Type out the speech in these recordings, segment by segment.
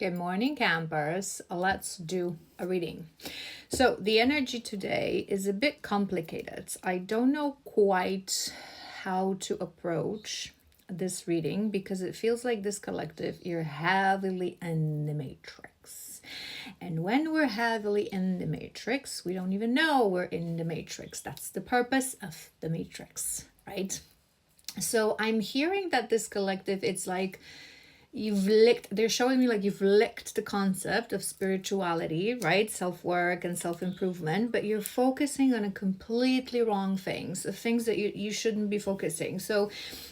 Good morning, campers. Let's do a reading. So, the energy today is a bit complicated. I don't know quite how to approach this reading because it feels like this collective, you're heavily in the matrix. And when we're heavily in the matrix, we don't even know we're in the matrix. That's the purpose of the matrix, right? So, I'm hearing that this collective, it's like they're showing me like you've licked the concept of spirituality, right? Self-work and self-improvement, but you're focusing on a completely wrong things, things that you shouldn't be focusing. So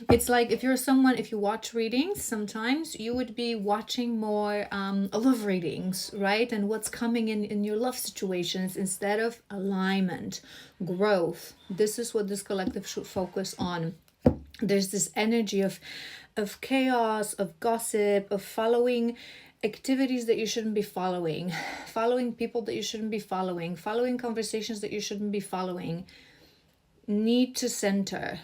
it's like if you watch readings, sometimes you would be watching more love readings, right? And what's coming in your love situations instead of alignment, growth. This is what this collective should focus on. There's this energy of chaos, of gossip, of following activities that you shouldn't be following people that you shouldn't be following conversations that you shouldn't be following. Need to center.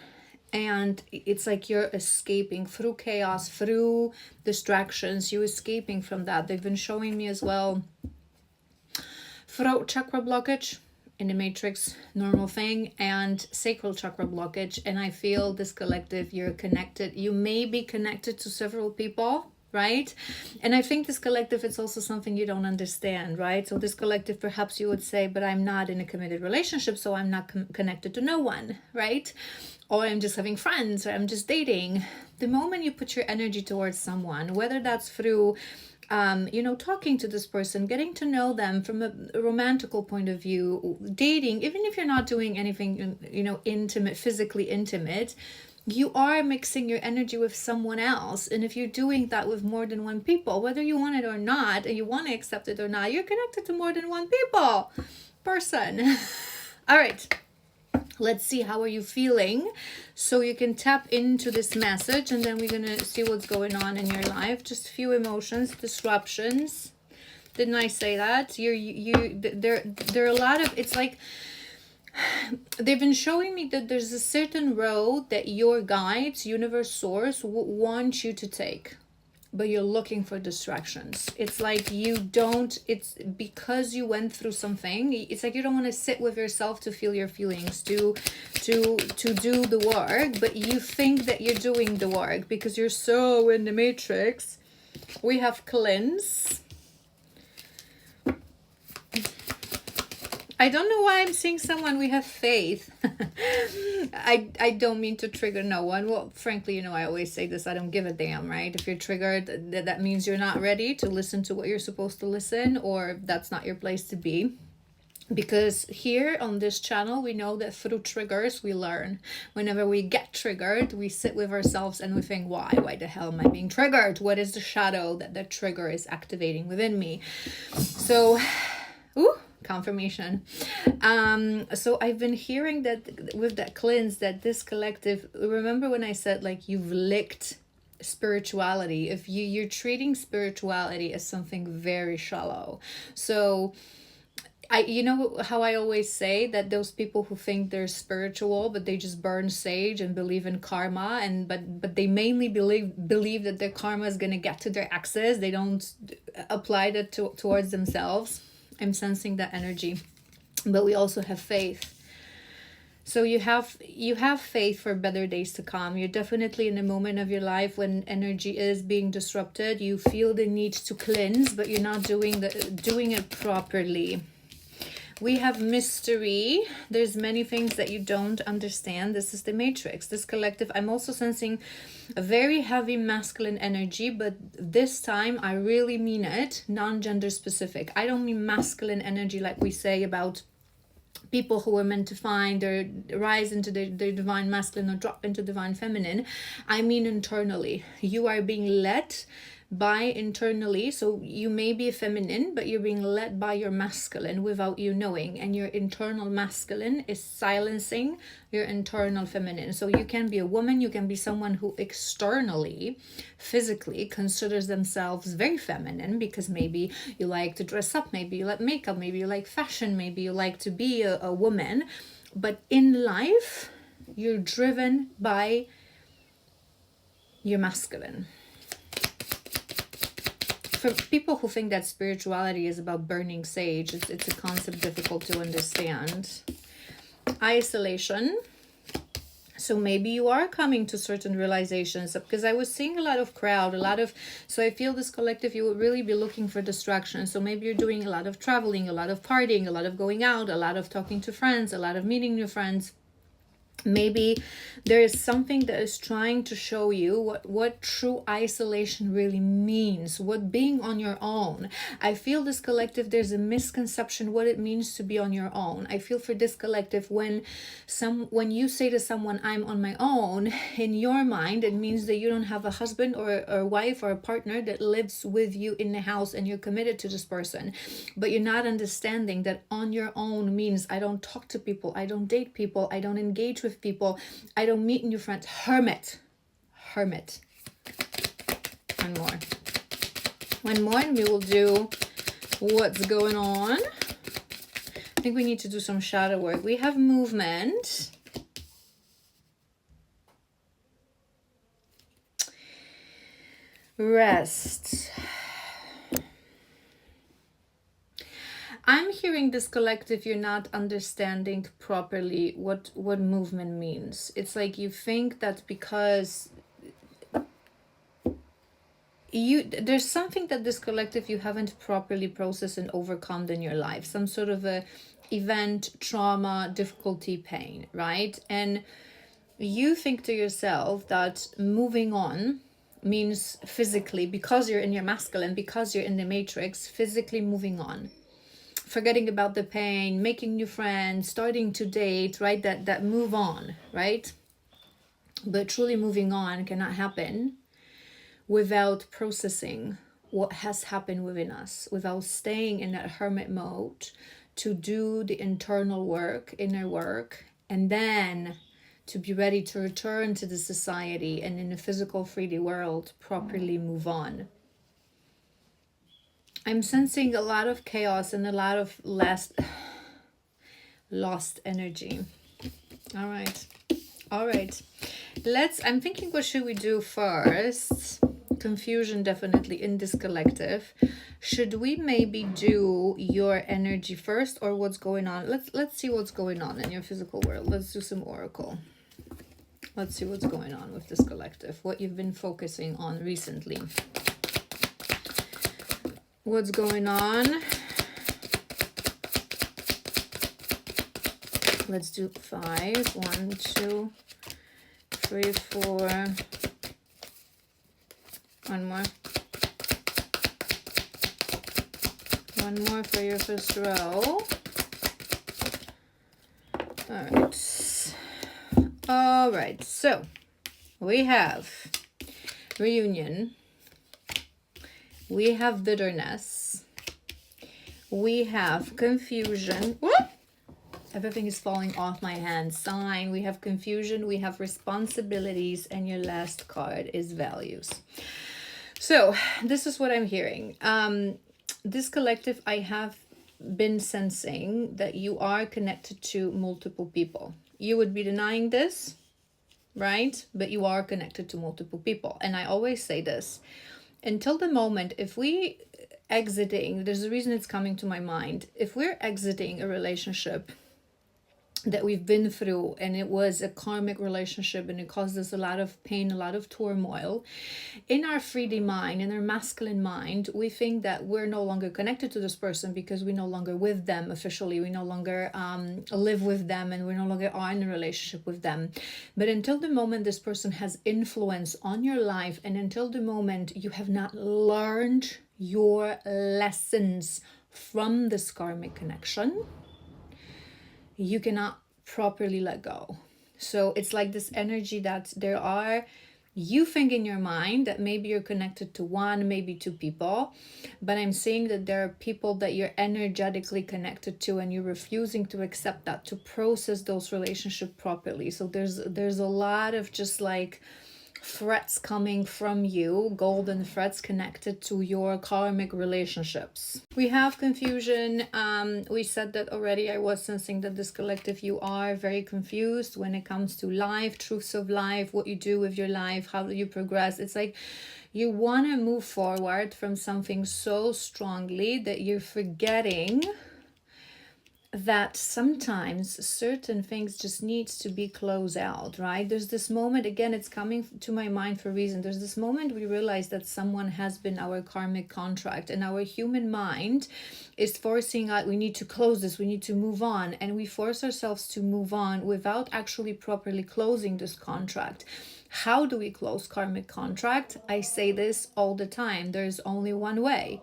And it's like you're escaping through chaos, through distractions, you're escaping from that. They've been showing me as well throat chakra blockage in the matrix, normal thing, and sacral chakra blockage. And I feel this collective, you're connected. You may be connected to several people, right? And I think this collective, it's also something you don't understand, right? So this collective, perhaps you would say, but I'm not in a committed relationship, so I'm not connected to no one, right? Or I'm just having friends, or I'm just dating. The moment you put your energy towards someone, whether that's through talking to this person, getting to know them from a romantical point of view, dating, even if you're not doing anything, intimate, physically intimate, you are mixing your energy with someone else. And if you're doing that with more than one people, whether you want it or not, and you want to accept it or not, you're connected to more than one person. All right. Let's see, how are you feeling? So you can tap into this message, and then we're going to see what's going on in your life. Just a few emotions, disruptions. Didn't I say that? There are a lot of, it's like, they've been showing me that there's a certain road that your guides, universe, source, want you to take. But you're looking for distractions. It's like it's because you went through something. It's like you don't want to sit with yourself to feel your feelings, to do the work, but you think that you're doing the work because you're so in the matrix. We have cleanse. I don't know why I'm seeing someone, we have faith. I don't mean to trigger no one. Well, frankly, I always say this, I don't give a damn, right? If you're triggered, that means you're not ready to listen to what you're supposed to listen, or that's not your place to be. Because here on this channel, we know that through triggers, we learn. Whenever we get triggered, we sit with ourselves and we think, why the hell am I being triggered? What is the shadow that the trigger is activating within me? So, confirmation. So I've been hearing that with that cleanse, that this collective, remember when I said like you've licked spirituality, if you're treating spirituality as something very shallow. So how I always say that those people who think they're spiritual but they just burn sage and believe in karma, and but they mainly believe that their karma is going to get to their exes, they don't apply that towards themselves. I'm sensing that energy. But we also have faith. So you have faith for better days to come. You're definitely in a moment of your life when energy is being disrupted. You feel the need to cleanse, but you're not doing it properly. We have mystery. There's many things that you don't understand. This is the matrix, this collective. I'm also sensing a very heavy masculine energy, but this time I really mean it, non-gender specific. I don't mean masculine energy like we say about people who are meant to find or rise into their divine masculine or drop into divine feminine. I mean internally. You are being led by internally. So you may be a feminine, but you're being led by your masculine without you knowing. And your internal masculine is silencing your internal feminine. So you can be a woman, you can be someone who externally, physically considers themselves very feminine because maybe you like to dress up, maybe you like makeup, maybe you like fashion, maybe you like to be a woman. But in life, you're driven by your masculine. for people who think that spirituality is about burning sage, it's a concept difficult to understand. Isolation. So maybe you are coming to certain realizations, because I was seeing a lot of crowd, so I feel this collective, you would really be looking for distraction. So maybe you're doing a lot of traveling, a lot of partying, a lot of going out, a lot of talking to friends, a lot of meeting new friends. Maybe there is something that is trying to show you what true isolation really means, what being on your own. I feel this collective, there's a misconception what it means to be on your own. I feel for this collective, when you say to someone, I'm on my own, in your mind, it means that you don't have a husband or a wife or a partner that lives with you in the house and you're committed to this person. But you're not understanding that on your own means I don't talk to people, I don't date people, I don't engage with people, I don't meet new friends. Hermit. One more, and we will do what's going on. I think we need to do some shadow work. We have movement, rest. I'm hearing this collective, you're not understanding properly what movement means. It's like you think that because there's something that this collective you haven't properly processed and overcome in your life, some sort of a event, trauma, difficulty, pain, right? And you think to yourself that moving on means physically, because you're in your masculine, because you're in the matrix, physically moving on, forgetting about the pain, making new friends, starting to date, right? That move on, right? But truly moving on cannot happen without processing what has happened within us, without staying in that hermit mode to do the internal work, inner work, and then to be ready to return to the society and in the physical 3D world, properly move on. I'm sensing a lot of chaos and a lot of lost energy. All right. I'm thinking, what should we do first? Confusion definitely in this collective. Should we maybe do your energy first, or what's going on? Let's see what's going on in your physical world. Let's do some oracle. Let's see what's going on with this collective, what you've been focusing on recently. What's going on? Let's do 5. 1, 2, 3, 4. One more. One more for your first row. All right. So we have reunion. We have bitterness. We have confusion. Whoop! Everything is falling off my hand. Sign. We have confusion. We have responsibilities. And your last card is values. So this is what I'm hearing. This collective, I have been sensing that you are connected to multiple people. You would be denying this, right? But you are connected to multiple people. And I always say this. Until the moment, if we exiting, there's a reason it's coming to my mind. If we're exiting a relationship that we've been through and it was a karmic relationship and it caused us a lot of pain, a lot of turmoil, in our 3D mind, in our masculine mind, we think that we're no longer connected to this person because we're no longer with them officially. We no longer live with them, and we no longer are in a relationship with them. But until the moment this person has influence on your life, and until the moment you have not learned your lessons from this karmic connection, you cannot properly let go. So it's like this energy that you think in your mind that maybe you're connected to one, maybe two people, but I'm seeing that there are people that you're energetically connected to, and you're refusing to accept that, to process those relationships properly. So there's a lot of just like threats coming from you, golden threats connected to your karmic relationships. We have confusion. We said that already. I was sensing that this collective, you are very confused when it comes to life, truths of life, what you do with your life, how do you progress. It's like You want to move forward from something so strongly that you're forgetting that sometimes certain things just needs to be closed out, right? There's this moment, again, it's coming to my mind for a reason. There's this moment we realize that someone has been our karmic contract, and our human mind is forcing us, we need to close this, we need to move on, and we force ourselves to move on without actually properly closing this contract. How do we close karmic contract? I say this all the time. There's only one way.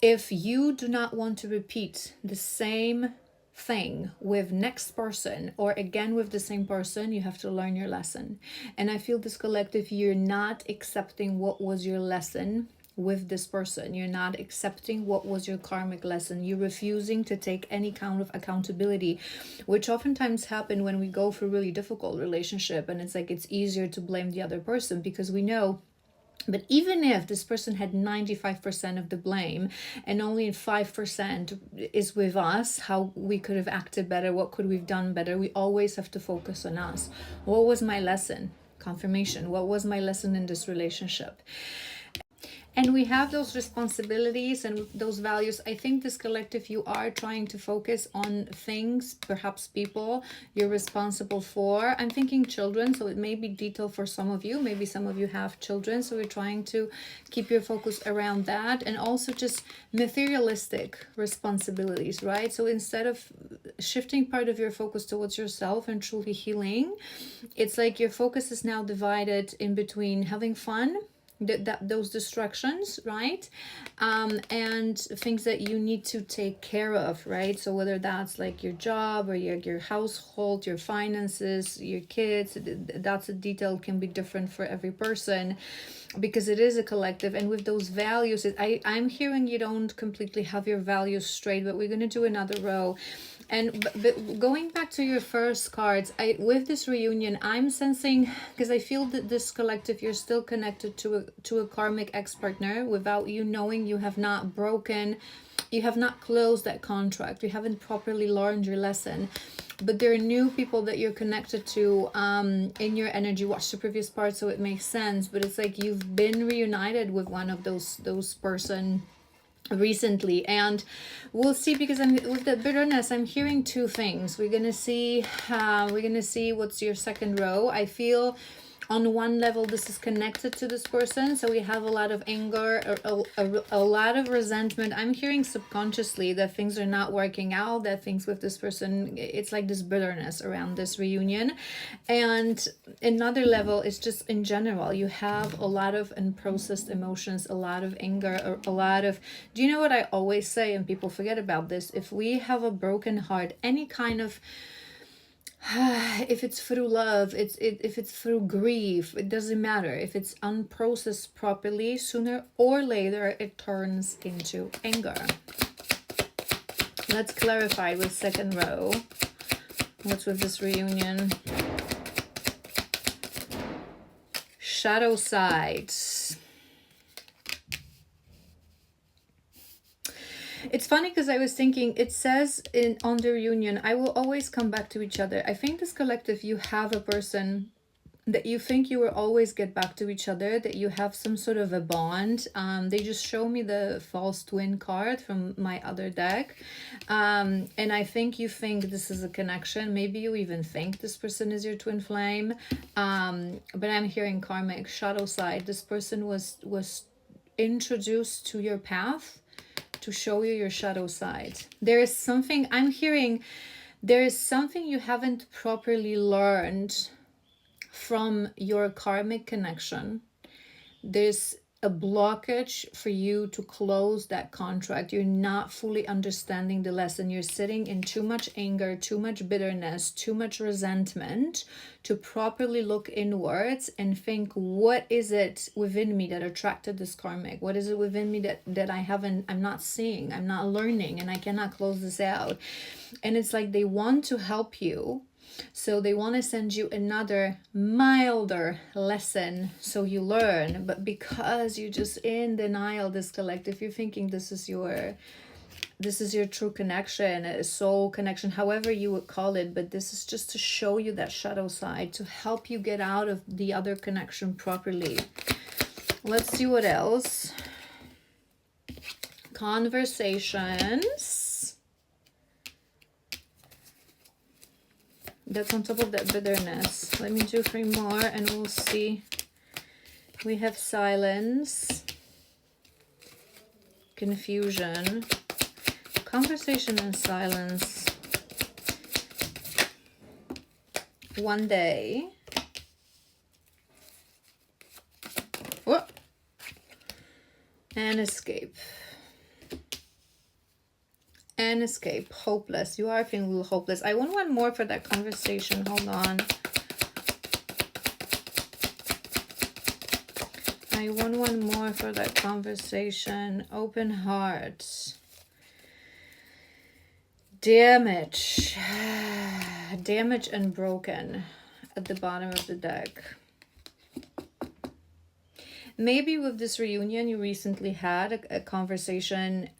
If you do not want to repeat the same thing with next person, or again with the same person, you have to learn your lesson. And I feel this collective, you're not accepting what was your lesson with this person. You're not accepting what was your karmic lesson. You're refusing to take any kind of accountability, which oftentimes happen when we go through really difficult relationship, and it's like it's easier to blame the other person because we know. But even if this person had 95% of the blame and only 5% is with us, how we could have acted better, what could we've done better, we always have to focus on us. What was my lesson? Confirmation. What was my lesson in this relationship? And we have those responsibilities and those values. I think this collective, you are trying to focus on things, perhaps people you're responsible for. I'm thinking children, so it may be detailed for some of you. Maybe some of you have children, so we're trying to keep your focus around that. And also just materialistic responsibilities, right? So instead of shifting part of your focus towards yourself and truly healing, it's like your focus is now divided in between having fun, those distractions, right? And things that you need to take care of, right? So whether that's like your job or your household, your finances, your kids, that's a detail, can be different for every person because it is a collective. And with those values, I'm hearing you don't completely have your values straight, but we're going to do another row. And but going back to your first cards, with this reunion, I'm sensing, because I feel that this collective, you're still connected to a karmic ex-partner without you knowing. You have not broken, you have not closed that contract, you haven't properly learned your lesson. But there are new people that you're connected to in your energy. Watch the previous part so it makes sense. But it's like you've been reunited with one of those person recently, and we'll see, because I'm with the bitterness, I'm hearing two things. We're gonna see what's your second row. I feel on one level this is connected to this person, so we have a lot of anger, a lot of resentment. I'm hearing subconsciously that things are not working out, that things with this person, it's like this bitterness around this reunion. And another level is just in general, you have a lot of unprocessed emotions, a lot of anger, or a lot of, do you know what I always say, and people forget about this, if we have a broken heart, any kind of if it's through love, if it's through grief, it doesn't matter. If it's unprocessed properly, sooner or later it turns into anger. Let's clarify with second row. What's with this reunion? Shadow side. It's funny because I was thinking, it says on the reunion, I will always come back to each other. I think this collective, you have a person that you think you will always get back to each other, that you have some sort of a bond. They just show me the false twin card from my other deck. And I think you think this is a connection. Maybe you even think this person is your twin flame. But I'm hearing karmic shadow side. This person was introduced to your path to show you your shadow side. There is something I'm hearing, there is something you haven't properly learned from your karmic connection. There's a blockage for you to close that contract. You're not fully understanding the lesson. You're sitting in too much anger, too much bitterness, too much resentment to properly look inwards and think, what is it within me that attracted this karmic? What is it within me that I'm not seeing, I'm not learning, and I cannot close this out? And it's like they want to help you. So they want to send you another milder lesson so you learn, but because you're just in denial, this collective, you're thinking this is your true connection, a soul connection, however you would call it, but this is just to show you that shadow side, to help you get out of the other connection properly. Let's see what else. Conversations. That's on top of that bitterness. Let me do 3 more and we'll see. We have silence, confusion, conversation and silence. One day. Whoa. And escape. And escape. Hopeless. You are feeling a little hopeless. I want one more for that conversation. Hold on. I want one more for that conversation. Open heart. Damage. Damage and broken at the bottom of the deck. Maybe with this reunion you recently had a conversation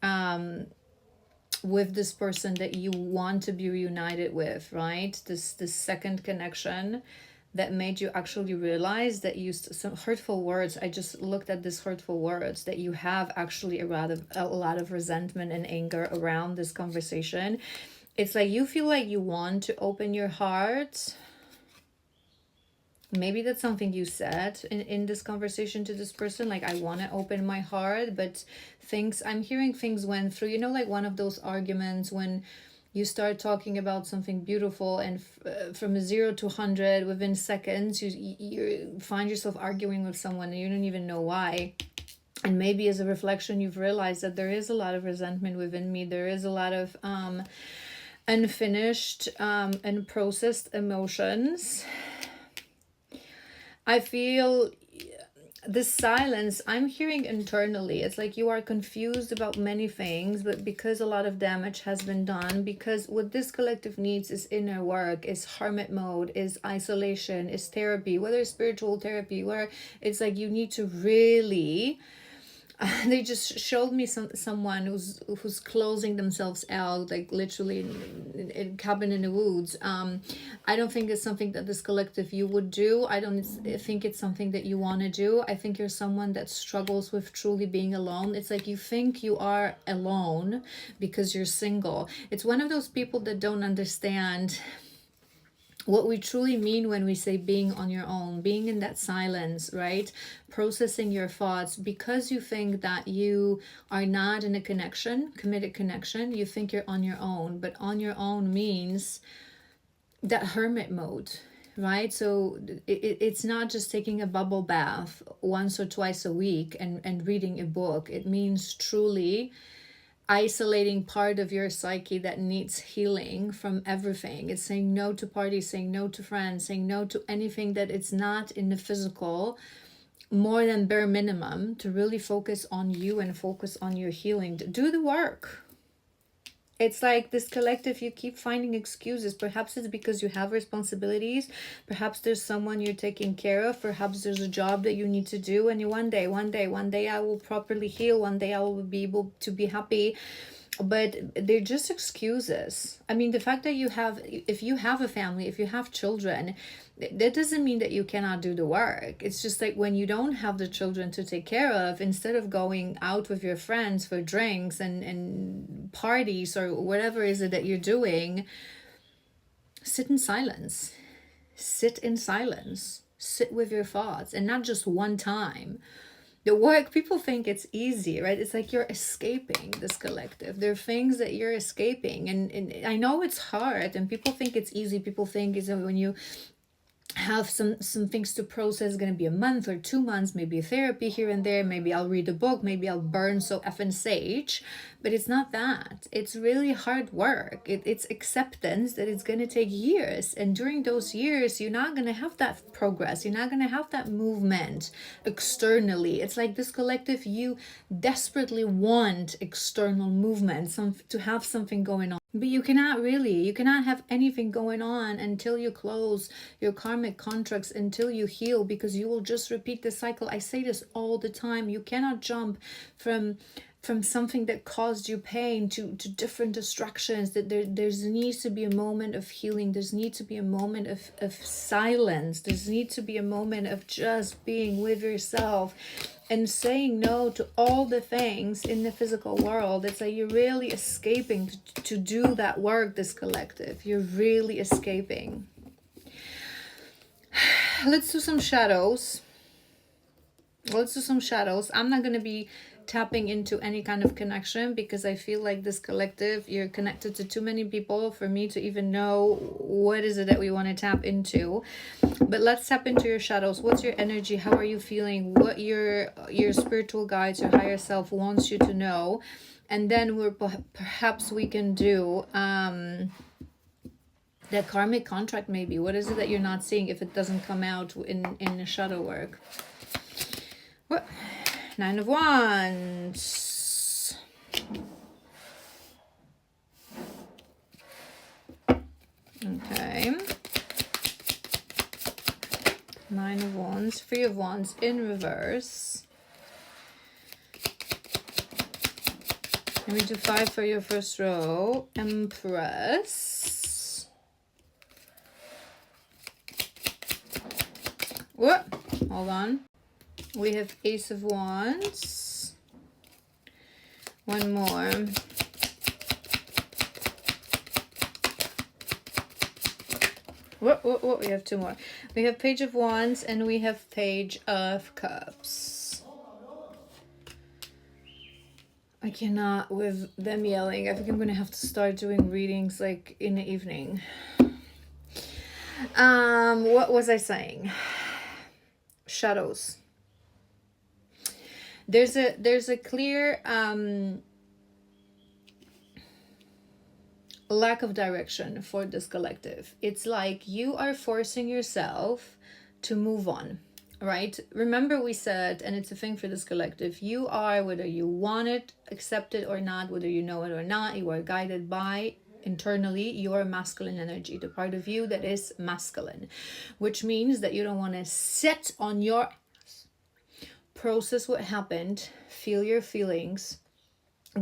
with this person that you want to be reunited with, right? This second connection that made you actually realize that you used some hurtful words. I just looked at these hurtful words, that you have actually a lot of resentment and anger around this conversation. It's like you feel like you want to open your heart. Maybe that's something you said in this conversation to this person, like, I want to open my heart, but I'm hearing things went through, you know, like one of those arguments when you start talking about something beautiful and from 0 to 100 within seconds, you find yourself arguing with someone and you don't even know why. And maybe as a reflection, you've realized that there is a lot of resentment within me. There is a lot of unfinished and processed emotions. I feel this silence I'm hearing internally. It's like you are confused about many things, but because a lot of damage has been done, because what this collective needs is inner work, is hermit mode, is isolation, is therapy, whether it's spiritual therapy, where it's like you need to really... they just showed me someone who's closing themselves out, like literally in a cabin in the woods. I don't think it's something that this collective you would do. I don't think it's something that you want to do. I think you're someone that struggles with truly being alone. It's like you think you are alone because you're single. It's one of those people that don't understand what we truly mean when we say being on your own, being in that silence, right? Processing your thoughts, because you think that you are not in a connection, committed connection, you think you're on your own, but on your own means that hermit mode, right? So it's not just taking a bubble bath once or twice a week and reading a book. It means truly isolating part of your psyche that needs healing from everything. It's saying no to parties, saying no to friends, saying no to anything that it's not in the physical, more than bare minimum, to really focus on you and focus on your healing. Do the work. It's like this collective, you keep finding excuses. Perhaps it's because you have responsibilities. Perhaps there's someone you're taking care of. Perhaps there's a job that you need to do. And one day I will properly heal. One day I will be able to be happy. But they're just excuses. I mean, the fact that if you have a family, if you have children, that doesn't mean that you cannot do the work. It's just like when you don't have the children to take care of, instead of going out with your friends for drinks and parties or whatever is it that you're doing, sit in silence. Sit in silence. Sit with your thoughts, and not just one time. The work, people think it's easy, right? It's like you're escaping this collective. There are things that you're escaping. And I know it's hard, and people think it's easy. People think is when you have some things to process, going to be a month or 2 months, maybe therapy here and there, maybe I'll read a book, maybe I'll burn so effing sage. But it's not that. It's really hard work. It's acceptance that it's going to take years, and during those years you're not going to have that progress, you're not going to have that movement externally. It's like this collective, you desperately want external movement, to have something going on. But you cannot have anything going on until you close your karmic contracts, until you heal, because you will just repeat the cycle. I say this all the time. You cannot jump from from something that caused you pain to different distractions, that there's needs to be a moment of healing. There's need to be a moment of silence. There's need to be a moment of just being with yourself and saying no to all the things in the physical world. It's like you're really escaping to do that work, this collective. You're really escaping. Let's do some shadows. I'm not going to be tapping into any kind of connection because I feel like this collective, you're connected to too many people for me to even know what is it that we want to tap into. But let's tap into your shadows. What's your energy? How are you feeling? What your spiritual guides, your higher self wants you to know. And then perhaps we can do that karmic contract maybe. What is it that you're not seeing if it doesn't come out in the shadow work? What? 9 of Wands. Okay. 9 of Wands. 3 of Wands in reverse. Let me do 5 for your first row. Empress. What? Hold on. We have Ace of Wands. One more. What? We have 2 more. We have Page of Wands and we have Page of Cups. I cannot with them yelling. I think I'm going to have to start doing readings like in the evening. What was I saying? Shadows. There's a clear lack of direction for this collective. It's like you are forcing yourself to move on, right? Remember we said, and it's a thing for this collective, you are, whether you want it, accept it or not, whether you know it or not, you are guided by internally your masculine energy, the part of you that is masculine, which means that you don't want to sit on your process what happened, feel your feelings,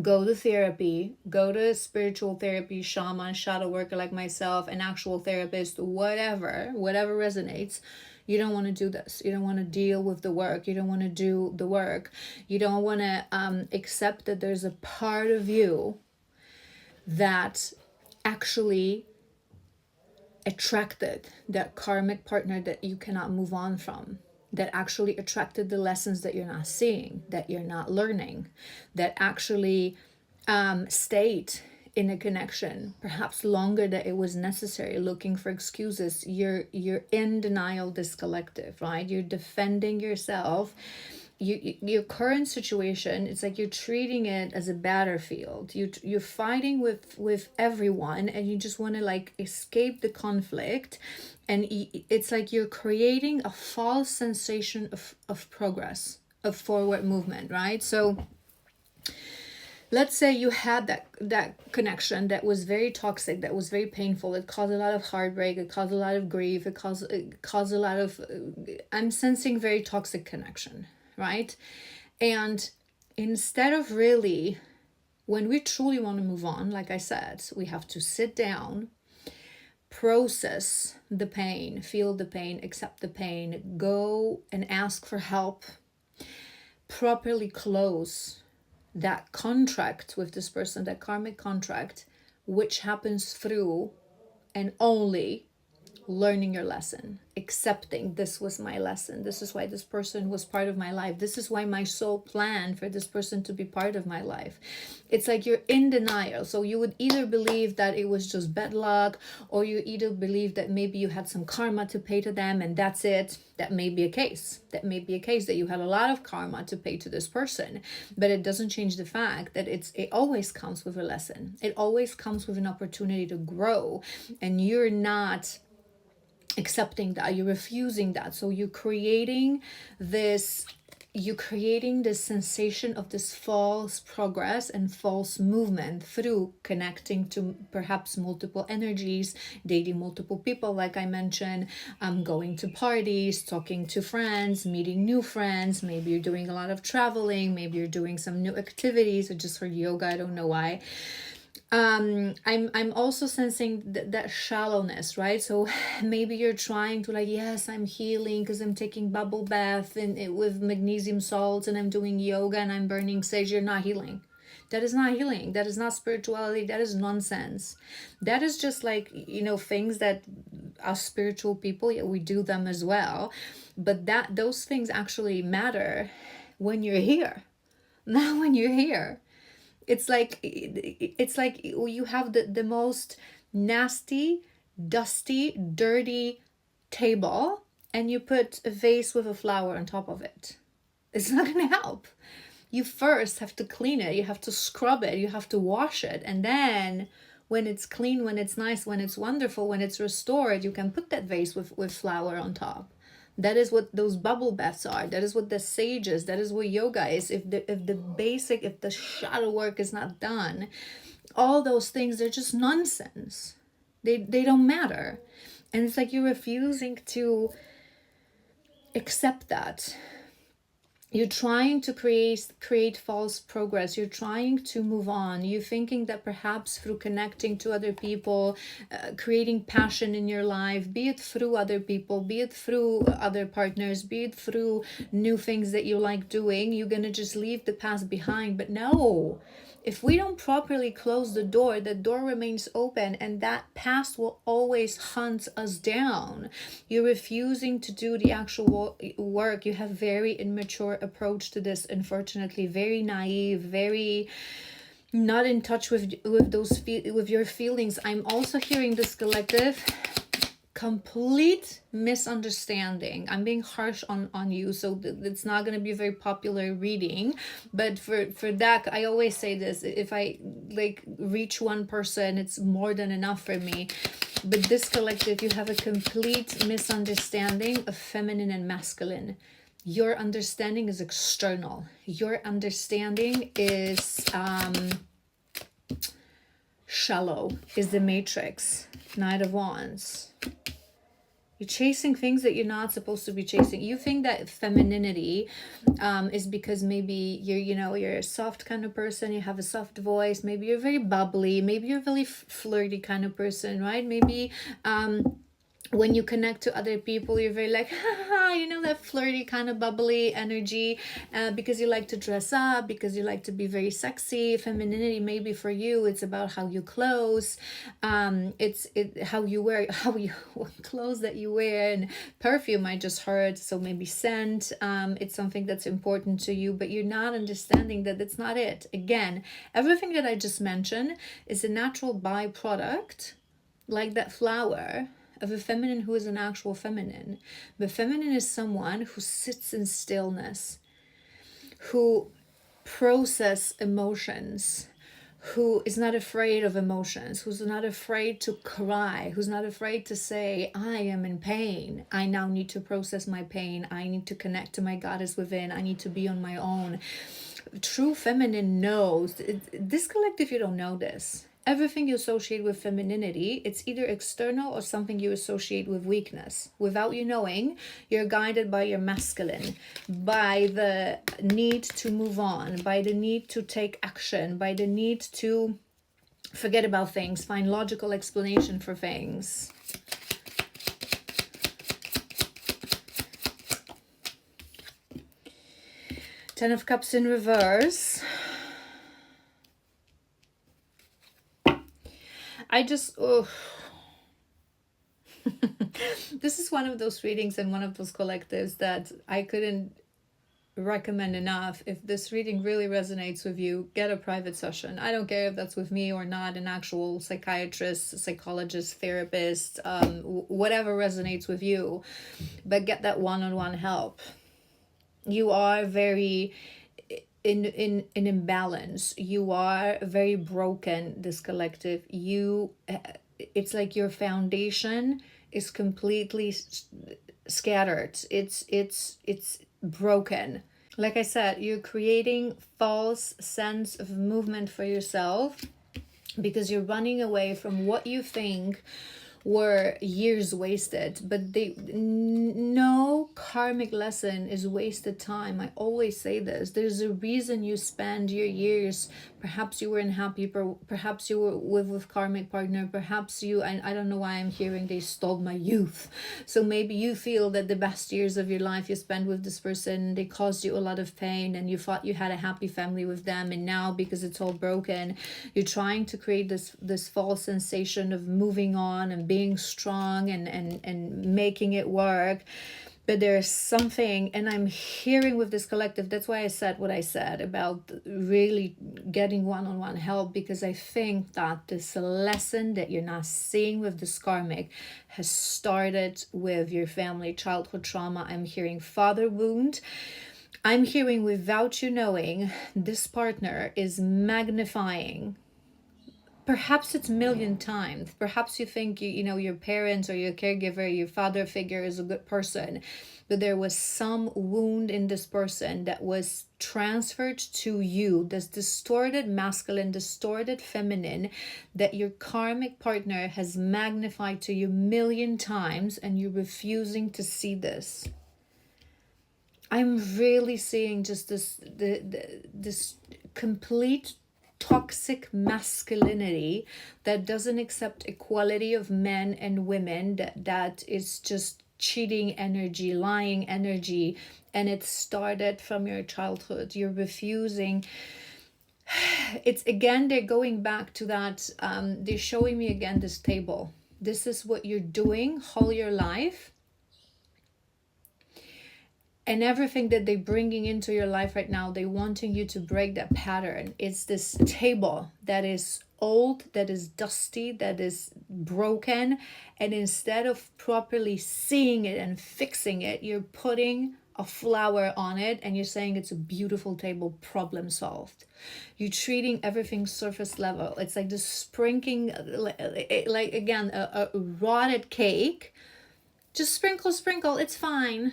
go to therapy, go to spiritual therapy, shaman, shadow worker like myself, an actual therapist, whatever resonates. You don't want to do this. You don't want to deal with the work. You don't want to do the work. You don't want to accept that there's a part of you that actually attracted that karmic partner that you cannot move on from, that actually attracted the lessons that you're not seeing, that you're not learning, that actually stayed in a connection perhaps longer than it was necessary, looking for excuses. You're in denial, this collective, right? You're defending yourself. Your current situation, it's like you're treating it as a battlefield. You're fighting with everyone and you just want to like escape the conflict, and it's like you're creating a false sensation of progress, of forward movement, right? So let's say you had that connection that was very toxic, that was very painful. It caused a lot of heartbreak, it caused a lot of grief, it caused a lot of I'm sensing very toxic connection, right? And instead of really, when we truly want to move on, like I said, we have to sit down, process the pain, feel the pain, accept the pain, go and ask for help, properly close that contract with this person, that karmic contract, which happens through and only learning your lesson, accepting this was my lesson. This is why this person was part of my life. This is why my soul planned for this person to be part of my life. It's like you're in denial. So you would either believe that it was just bad luck, or you either believe that maybe you had some karma to pay to them and that's it. That may be a case. That may be a case that you had a lot of karma to pay to this person, but it doesn't change the fact that it always comes with a lesson. It always comes with an opportunity to grow, and you're not accepting that, you're refusing that. So you're creating this you're creating this sensation of this false progress and false movement through connecting to perhaps multiple energies, dating multiple people, like I mentioned, going to parties, talking to friends, meeting new friends. Maybe you're doing a lot of traveling, maybe you're doing some new activities. I just heard yoga, I don't know why. I'm also sensing that shallowness, right? So maybe you're trying to like, yes, I'm healing because I'm taking bubble bath and with magnesium salts, and I'm doing yoga and I'm burning sage. You're not healing. That is not healing. That is not spirituality. That is nonsense. That is just like, things that us spiritual people, yeah, we do them as well, but those things actually matter when you're here. Not when you're here. It's like you have the most nasty, dusty, dirty table, and you put a vase with a flower on top of it. It's not going to help. You first have to clean it, you have to scrub it, you have to wash it, and then when it's clean, when it's nice, when it's wonderful, when it's restored, you can put that vase with flower on top. That is what those bubble baths are. That is what the sage is. That is what yoga is. If the shadow work is not done, all those things, they're just nonsense. They don't matter. And it's like you're refusing to accept that. You're trying to create false progress. You're trying to move on. You're thinking that perhaps through connecting to other people, creating passion in your life, be it through other people, be it through other partners, be it through new things that you like doing, you're going to just leave the past behind. But no, if we don't properly close the door remains open, and that past will always hunt us down. You're refusing to do the actual work. You have very immature approach to this, unfortunately, very naive, very not in touch with your feelings. I'm also hearing this collective complete misunderstanding. I'm being harsh on you, so it's not going to be a very popular reading, but for that, I always say this: if I like reach one person, it's more than enough for me. But this collective, you have a complete misunderstanding of feminine and masculine. Your understanding is external. Your understanding is shallow, is the matrix, Knight of Wands. You're chasing things that you're not supposed to be chasing. You think that femininity is because maybe you're a soft kind of person, you have a soft voice, maybe you're very bubbly, maybe you're a really flirty kind of person, right? Maybe when you connect to other people, you're very like, that flirty kind of bubbly energy, because you like to dress up, because you like to be very sexy. Femininity, maybe for you, it's about how you clothes, how you wear, what clothes that you wear, and perfume I just heard, so maybe scent, it's something that's important to you, but you're not understanding that that's not it. Again, everything that I just mentioned is a natural byproduct, like that flower, of a feminine who is an actual feminine. But feminine is someone who sits in stillness, who process emotions, who is not afraid of emotions, who's not afraid to cry, who's not afraid to say, I am in pain. I now need to process my pain. I need to connect to my goddess within. I need to be on my own. True feminine knows. This collective, you don't know this. Everything you associate with femininity, it's either external or something you associate with weakness. Without you knowing, you're guided by your masculine, by the need to move on, by the need to take action, by the need to forget about things, find logical explanation for things. Ten of Cups in reverse. This is one of those readings and one of those collectives that I couldn't recommend enough. If this reading really resonates with you, get a private session. I don't care if that's with me or not, an actual psychiatrist, psychologist, therapist, whatever resonates with you, but get that one-on-one help. You are very in imbalance. You are very broken, this collective. It's like your foundation is completely scattered. It's broken. Like I said, you're creating false sense of movement for yourself because you're running away from what you think were years wasted. But no karmic lesson is wasted time. I always say this. There's a reason you spend your years. Perhaps you were unhappy, perhaps you were with karmic partner, perhaps you, and I don't know why I'm hearing they stole my youth. So maybe you feel that the best years of your life you spent with this person, they caused you a lot of pain and you thought you had a happy family with them, and now because it's all broken, you're trying to create this false sensation of moving on and being strong and making it work. But there's something, and I'm hearing with this collective, that's why I said what I said about really getting one-on-one help, because I think that this lesson that you're not seeing with this karmic has started with your family childhood trauma. I'm hearing father wound. I'm hearing, without you knowing, this partner is magnifying. Perhaps it's a million times. Perhaps you think your parents or your caregiver, your father figure is a good person, but there was some wound in this person that was transferred to you, this distorted masculine, distorted feminine, that your karmic partner has magnified to you a million times, and you're refusing to see this. I'm really seeing just this complete toxic masculinity that doesn't accept equality of men and women, that is just cheating energy, lying energy, and it started from your childhood. You're refusing. It's again, they're going back to that. They're showing me again this table. This is what you're doing all your life. And everything that they're bringing into your life right now, they're wanting you to break that pattern. It's this table that is old, that is dusty, that is broken. And instead of properly seeing it and fixing it, you're putting a flower on it and you're saying it's a beautiful table, problem solved. You're treating everything surface level. It's like the sprinkling, like again, a rotted cake. Just sprinkle, it's fine.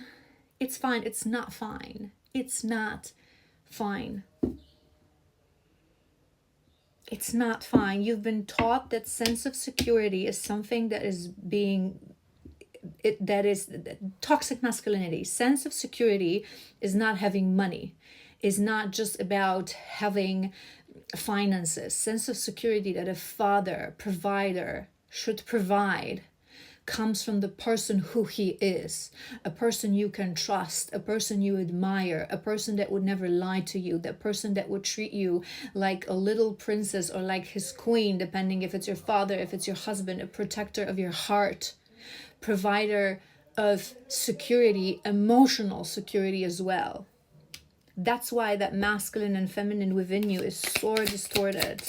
It's fine. It's not fine. It's not fine. It's not fine. You've been taught that sense of security is something that is that is toxic masculinity. Sense of security is not having money, is not just about having finances. Sense of security that a father, provider should provide comes from the person who he is, a person you can trust, a person you admire, a person that would never lie to you, that person that would treat you like a little princess or like his queen, depending if it's your father, if it's your husband, a protector of your heart, provider of security, emotional security as well. That's why that masculine and feminine within you is so distorted.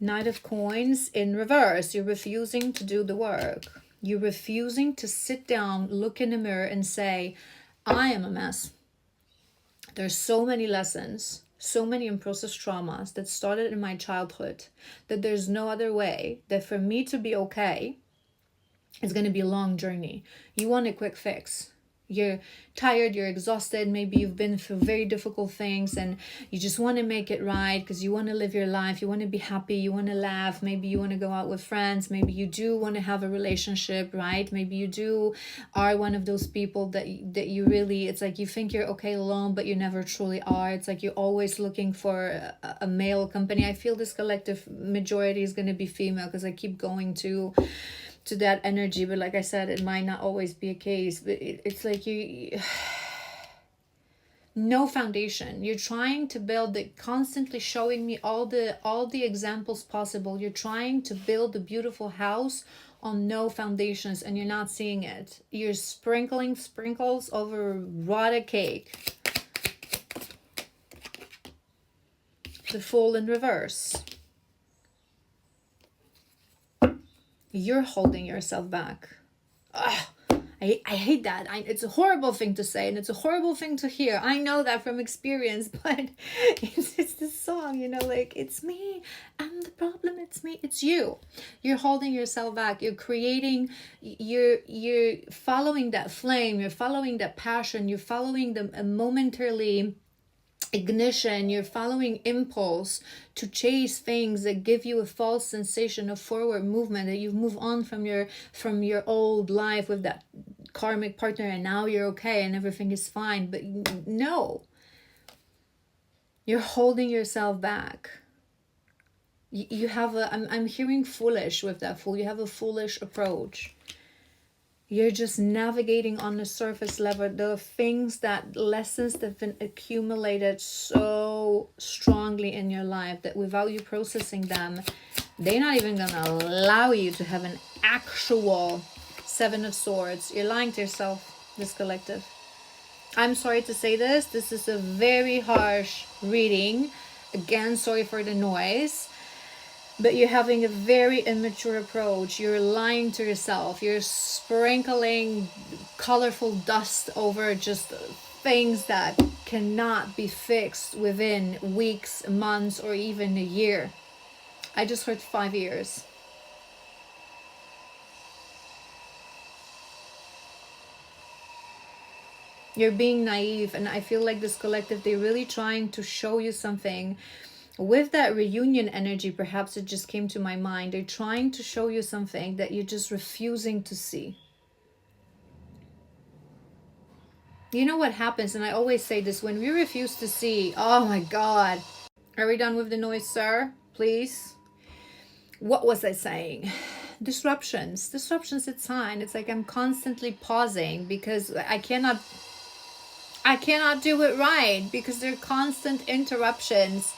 Knight of Coins in reverse. You're refusing to do the work. You're refusing to sit down, look in the mirror and say, I am a mess. There's so many lessons, so many unprocessed traumas that started in my childhood, that there's no other way, that for me to be okay, it's going to be a long journey. You want a quick fix. You're tired, you're exhausted, maybe you've been through very difficult things and you just want to make it right because you want to live your life, you want to be happy, you want to laugh, maybe you want to go out with friends, maybe you do want to have a relationship, right? Maybe you are one of those people that you really, it's like you think you're okay alone, but you never truly are. It's like you're always looking for a male company. I feel this collective majority is going to be female because I keep going to that energy, but like I said, it might not always be a case, but it's like you no foundation. You're trying to build it, constantly showing me all the examples possible. You're trying to build a beautiful house on no foundations and you're not seeing it. You're sprinkling sprinkles over rotted cake. The Fool in reverse. You're holding yourself back. Ugh, I hate that. It's a horrible thing to say and it's a horrible thing to hear. I know that from experience, but it's this song, you know, like, it's me. I'm the problem. It's me. It's you. You're holding yourself back. You're creating, you're following that flame. You're following that passion. You're following the momentarily ignition. You're following impulse to chase things that give you a false sensation of forward movement, that you move on from your old life with that karmic partner and now you're okay and everything is fine. But no, you're holding yourself back. You have I'm hearing foolish with that fool. You have a foolish approach. You're just navigating on the surface level. The things, that lessons that have been accumulated so strongly in your life that without you processing them, they're not even gonna allow you to have an actual Seven of Swords. You're lying to yourself, this collective. I'm sorry to say this. This is a very harsh reading. Again, sorry for the noise. But you're having a very immature approach. You're lying to yourself. You're sprinkling colorful dust over just things that cannot be fixed within weeks, months, or even a year. I just heard 5 years. You're being naive, and I feel like this collective, they're really trying to show you something. With that reunion energy, perhaps it just came to my mind. They're trying to show you something that you're just refusing to see. You know what happens, and I always say this, when we refuse to see, oh my God. Are we done with the noise, sir? Please. What was I saying? Disruptions, it's fine. It's like I'm constantly pausing because I cannot do it right because there are constant interruptions.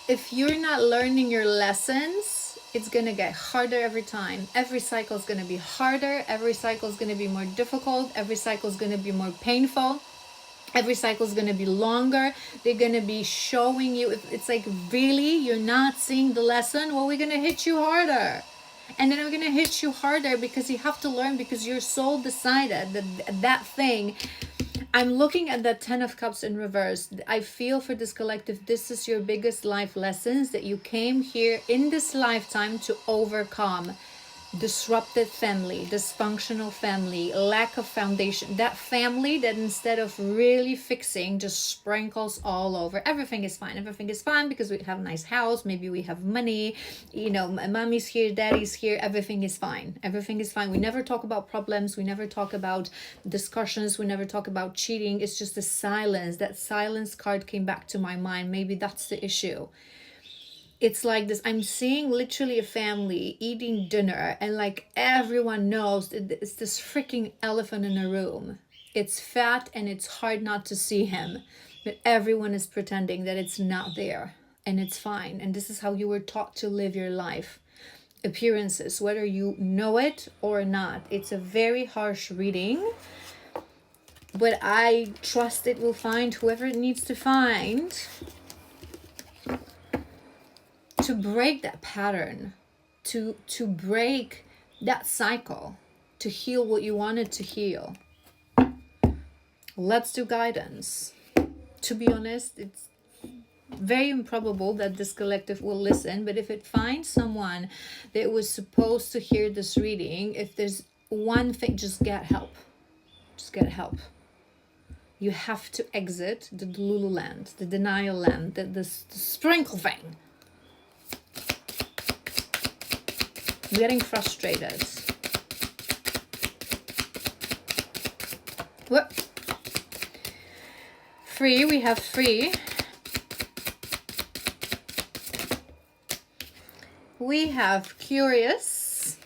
If you're not learning your lessons, it's going to get harder every time. Every cycle is going to be harder. Every cycle is going to be more difficult. Every cycle is going to be more painful. Every cycle is going to be longer. They're going to be showing you. It's like, really? You're not seeing the lesson? Well, we're going to hit you harder. And then we're going to hit you harder because you have to learn, because your soul decided that thing. I'm looking at that 10 of Cups in reverse. I feel for this collective, this is your biggest life lessons that you came here in this lifetime to overcome. Disrupted family, dysfunctional family, lack of foundation. That family that instead of really fixing, just sprinkles all over. Everything is fine. Everything is fine because we have a nice house. Maybe we have money. You know, mommy's here, daddy's here. Everything is fine. Everything is fine. We never talk about problems. We never talk about discussions. We never talk about cheating. It's just the silence. That silence card came back to my mind. Maybe that's the issue. It's like this, I'm seeing literally a family eating dinner and like everyone knows it's this freaking elephant in the room. It's fat and it's hard not to see him, but everyone is pretending that it's not there and it's fine. And this is how you were taught to live your life. Appearances, whether you know it or not. It's a very harsh reading, but I trust it will find whoever it needs to find to break that pattern, to break that cycle, to heal what you wanted to heal. Let's do guidance. To be honest, it's very improbable that this collective will listen, but if it finds someone that was supposed to hear this reading, if there's one thing, just get help. Just get help. You have to exit the Delulu land, the denial land, the sprinkle thing. I'm getting frustrated. What? Free, we have free. We have curious.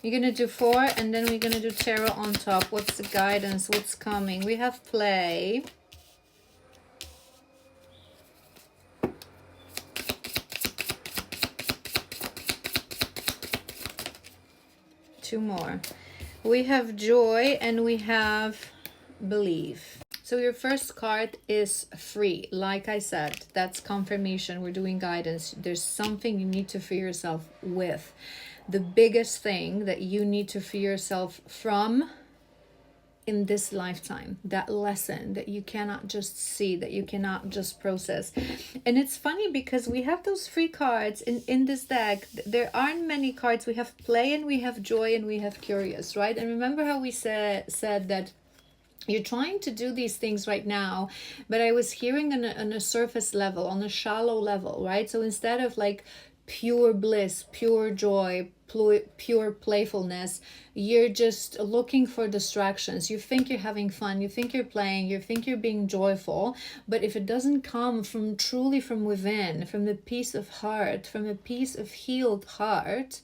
You're gonna do 4 and then we're gonna do tarot on top. What's the guidance? What's coming? We have play. Two more. We have joy and we have believe. So your first card is free. Like I said, that's confirmation. We're doing guidance. There's something you need to free yourself with. the biggest thing that you need to free yourself from in this lifetime, that lesson that you cannot just see, that you cannot just process. And it's funny because we have those free cards in this deck. There aren't many cards. We have play and we have joy and we have curious, right? And remember how we said that you're trying to do these things right now, but I was hearing on a surface level, on a shallow level, right? So instead of like pure bliss, pure joy, pure playfulness, you're just looking for distractions. You think you're having fun, you think you're playing, you think you're being joyful, but if it doesn't come from truly from within, from the peace of heart, from a peace of healed heart,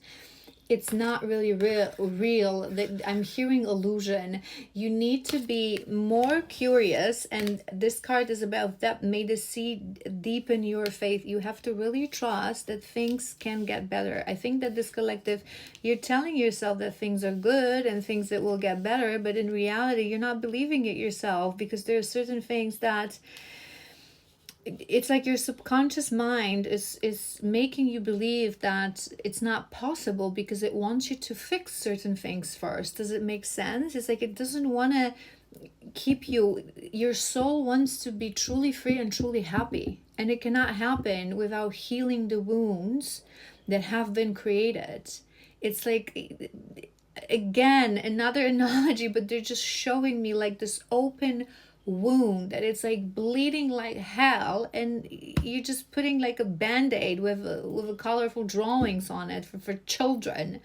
it's not really real. That I'm hearing illusion. You need to be more curious, and this card is about that. May the seed deepen your faith. You have to really trust that things can get better. I think that this collective, you're telling yourself that things are good and things that will get better, but in reality you're not believing it yourself, because there are certain things that it's like your subconscious mind is making you believe that it's not possible because it wants you to fix certain things first. Does it make sense? It's like it doesn't want to keep you, your soul wants to be truly free and truly happy, and it cannot happen without healing the wounds that have been created. It's like, again, another analogy, but they're just showing me like this open wound that it's like bleeding like hell, and you're just putting like a band-aid with a colorful drawings on it for children.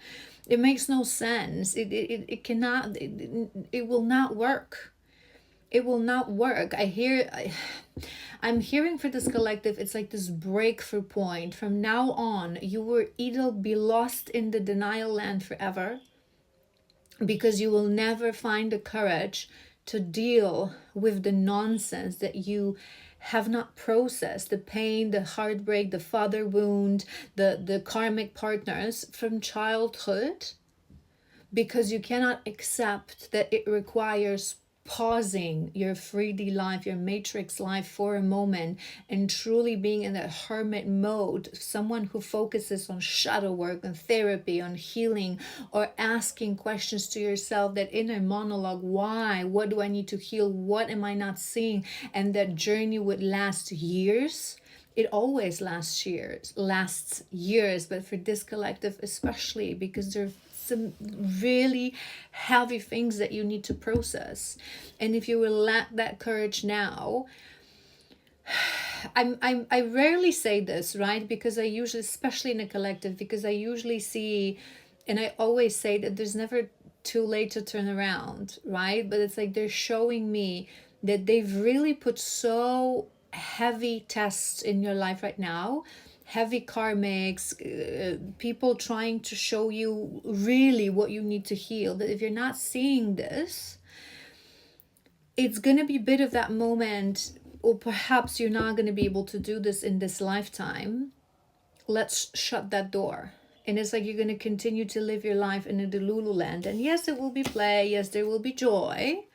It makes no sense. It cannot, it will not work. It will not work. I'm hearing for this collective, it's like this breakthrough point. From now on, you will either be lost in the denial land forever, because you will never find the courage to deal with the nonsense that you have not processed, the pain, the heartbreak, the father wound, the karmic partners from childhood, because you cannot accept that it requires pausing your 3D life, your matrix life for a moment, and truly being in that hermit mode, someone who focuses on shadow work, on therapy, on healing, or asking questions to yourself, that inner monologue, why, what do I need to heal, what am I not seeing? And that journey would last years. It always lasts years, but for this collective especially, because there's some really heavy things that you need to process. And if you will lack that courage now, I rarely say this, right? Because I usually, especially in a collective, because I usually see, and I always say that there's never too late to turn around, right? But it's like they're showing me that they've really put so heavy tests in your life right now, heavy karmics, people trying to show you really what you need to heal, that if you're not seeing this, it's going to be a bit of that moment, or perhaps you're not going to be able to do this in this lifetime. Let's shut that door. And it's like you're going to continue to live your life in a Delulu land. And yes, it will be play. Yes, there will be joy.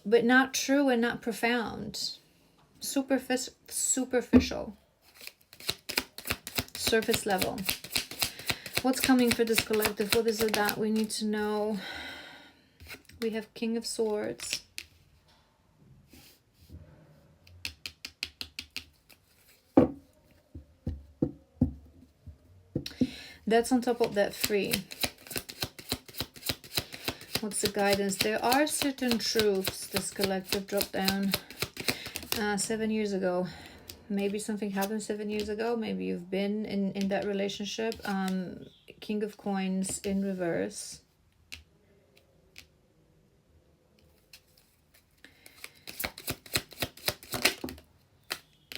But not true and not profound. Superficial. Surface level. What's coming for this collective? What is it that we need to know? We have King of Swords. That's on top of that 3. What's the guidance? There are certain truths this collective dropped down 7 years ago. Maybe something happened 7 years ago. Maybe you've been in that relationship. King of Coins in reverse.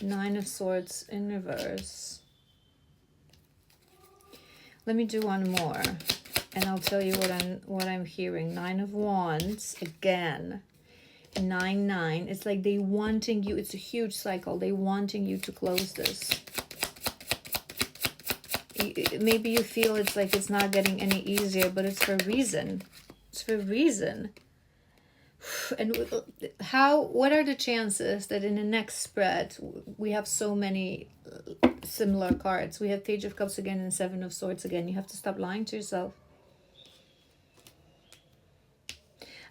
Nine of Swords in reverse. Let me do one more, and I'll tell you what I'm hearing. 9 of Wands again. 9. It's like they wanting you. It's a huge cycle. They wanting you to close this. Maybe you feel it's like it's not getting any easier, but it's for a reason. It's for a reason. And what are the chances that in the next spread we have so many similar cards? We have Page of Cups again and Seven of Swords again. You have to stop lying to yourself.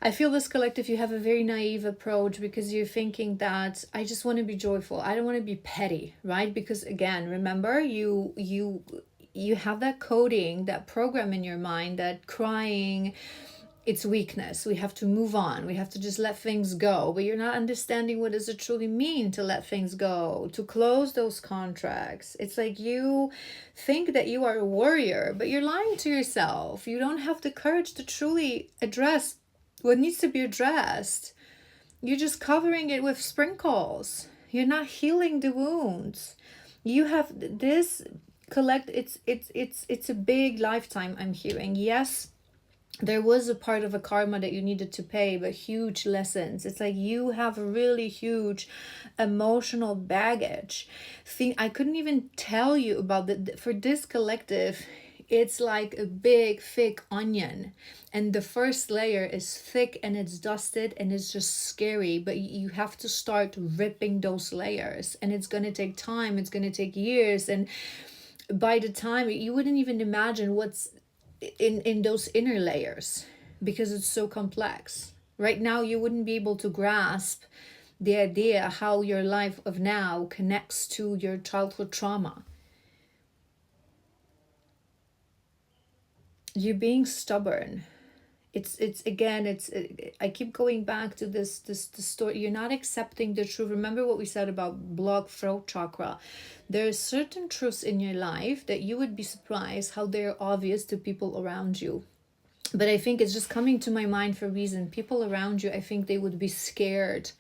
I feel this collective, you have a very naive approach because you're thinking that I just want to be joyful. I don't want to be petty, right? Because again, remember, you have that coding, that program in your mind that crying, it's weakness. We have to move on. We have to just let things go. But you're not understanding what does it truly mean to let things go, to close those contracts. It's like you think that you are a warrior, but you're lying to yourself. You don't have the courage to truly address what needs to be addressed. You're just covering it with sprinkles. You're not healing the wounds. You have this it's a big lifetime, I'm hearing. Yes, there was a part of a karma that you needed to pay, but huge lessons. It's like you have a really huge emotional baggage. I couldn't even tell you about for this collective. It's like a big thick onion, and the first layer is thick and it's dusted and it's just scary, but you have to start ripping those layers, and it's going to take time, it's going to take years, and by the time you wouldn't even imagine what's in those inner layers, because it's so complex. Right now you wouldn't be able to grasp the idea how your life of now connects to your childhood trauma. You're being stubborn. I keep going back to this story. You're not accepting the truth. Remember what we said about blocked throat chakra. There are certain truths in your life that you would be surprised how they're obvious to people around you. But I think it's just coming to my mind for a reason. People around you, I think they would be scared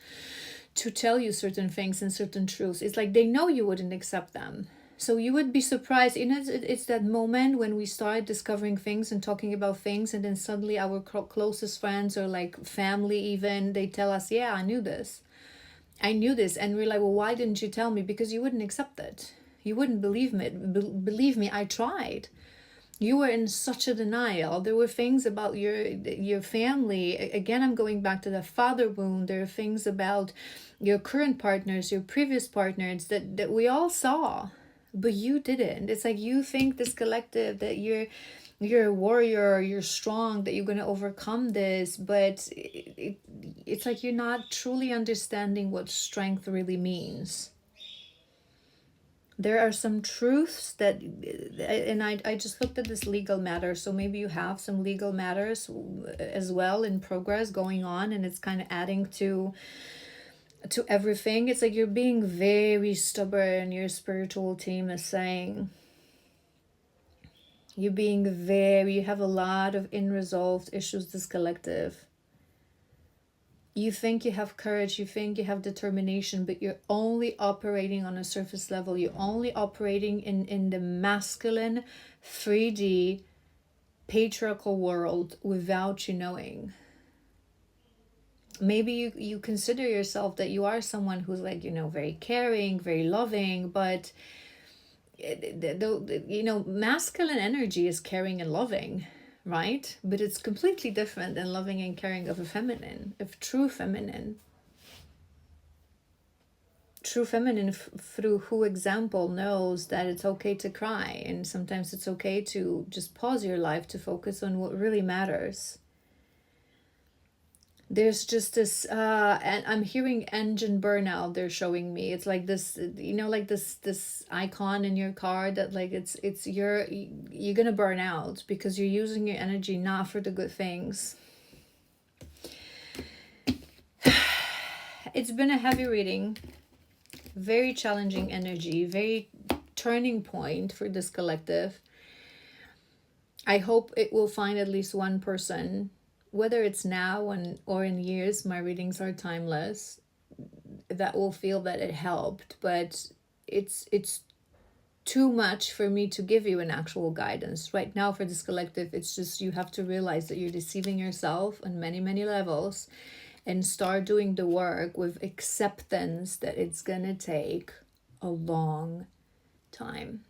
to tell you certain things and certain truths. It's like they know you wouldn't accept them. So you would be surprised. It's that moment when we start discovering things and talking about things, and then suddenly our closest friends or like family even, they tell us, yeah, I knew this. And we're like, well, why didn't you tell me? Because you wouldn't accept it. You wouldn't believe me. Believe me, I tried. You were in such a denial. There were things about your family. Again, I'm going back to the father wound. There are things about your current partners, your previous partners that we all saw. But you didn't. It's like you think, this collective, that you're a warrior, you're strong, that you're going to overcome this, but it's like you're not truly understanding what strength really means. There are some truths that, and I just looked at this legal matter, so maybe you have some legal matters as well in progress going on, and it's kind of adding to everything. It's like you're being very stubborn. Your spiritual team is saying you have a lot of unresolved issues, this collective. You think you have courage, you think you have determination, but you're only operating on a surface level. You're only operating in the masculine 3D patriarchal world without you knowing. Maybe you consider yourself that you are someone who's like, very caring, very loving, but masculine energy is caring and loving, right? But it's completely different than loving and caring of a feminine, of true feminine. True feminine through who example knows that it's okay to cry, and sometimes it's okay to just pause your life to focus on what really matters. There's just this and I'm hearing engine burnout. They're showing me it's like this, like this icon in your car that like it's you're gonna burn out because you're using your energy not for the good things. It's been a heavy reading, very challenging energy, very turning point for this collective. I hope it will find at least one person, whether it's now or in years. My readings are timeless, that will feel that it helped, but it's too much for me to give you an actual guidance right now for this collective. It's just you have to realize that you're deceiving yourself on many levels, and start doing the work with acceptance that it's gonna take a long time.